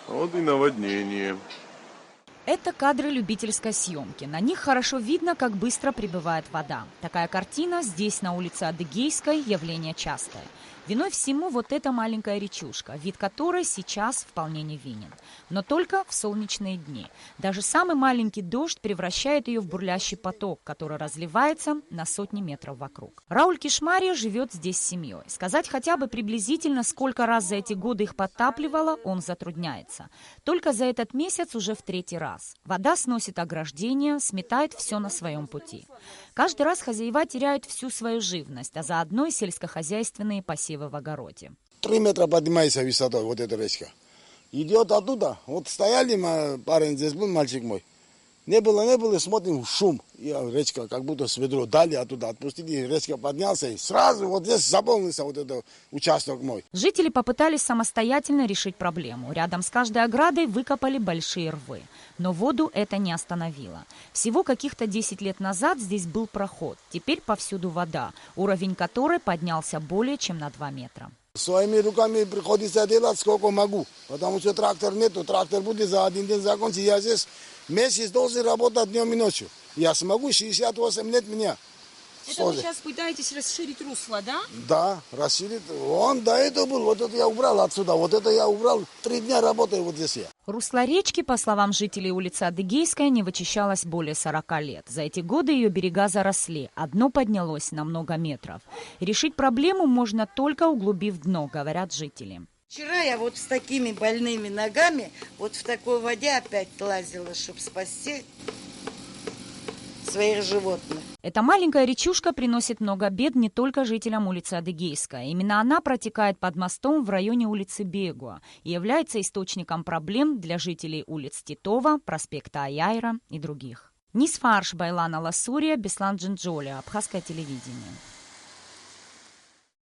Вот и наводнение. Это кадры любительской съемки. На них хорошо видно, как быстро прибывает вода. Такая картина здесь, на улице Адыгейской, явление частое. Виной всему вот эта маленькая речушка, вид которой сейчас вполне невинен. Но только в солнечные дни. Даже самый маленький дождь превращает ее в бурлящий поток, который разливается на сотни метров вокруг. Рауль Кишмария живет здесь с семьей. Сказать хотя бы приблизительно, сколько раз за эти годы их подтапливало, он затрудняется. Только за этот месяц уже в 3-й раз. Вода сносит ограждения, сметает все на своем пути. Каждый раз хозяева теряют всю свою живность, а заодно и сельскохозяйственные посевы в огороде. 3 метра поднимается высота вот эта речка. Идет оттуда. Вот стояли мы, парень здесь был, мальчик мой. Не было, смотрим, шум. И речка как будто с ведро дали оттуда, отпустили, речка поднялся. И сразу вот здесь заполнился вот этот участок мой. Жители попытались самостоятельно решить проблему. Рядом с каждой оградой выкопали большие рвы. Но воду это не остановило. Всего каких-то 10 лет назад здесь был проход. Теперь повсюду вода, уровень которой поднялся более чем на 2 метра. Своими руками приходится делать сколько могу, потому что трактор нету. Трактор будет за один день закончить. Я здесь месяц должен работать днем и ночью. Я смогу, 68 лет меня. Это вы сейчас пытаетесь расширить русло, да? Да, расширить. Он до этого был, вот это я убрал отсюда, вот это я убрал. 3 дня работаю вот здесь я. Русло речки, по словам жителей улицы Адыгейская, не вычищалось более 40 лет. За эти годы ее берега заросли, а дно поднялось на много метров. Решить проблему можно только углубив дно, говорят жители. Вчера я вот с такими больными ногами вот в такой воде опять лазила, чтобы спасти своих животных. Эта маленькая речушка приносит много бед не только жителям улицы Адыгейская. Именно она протекает под мостом в районе улицы Бегуа и является источником проблем для жителей улиц Титова, проспекта Аяйра и других. Нисфарш Байлана Ласурия, Беслан Джинджоли, Абхазское телевидение.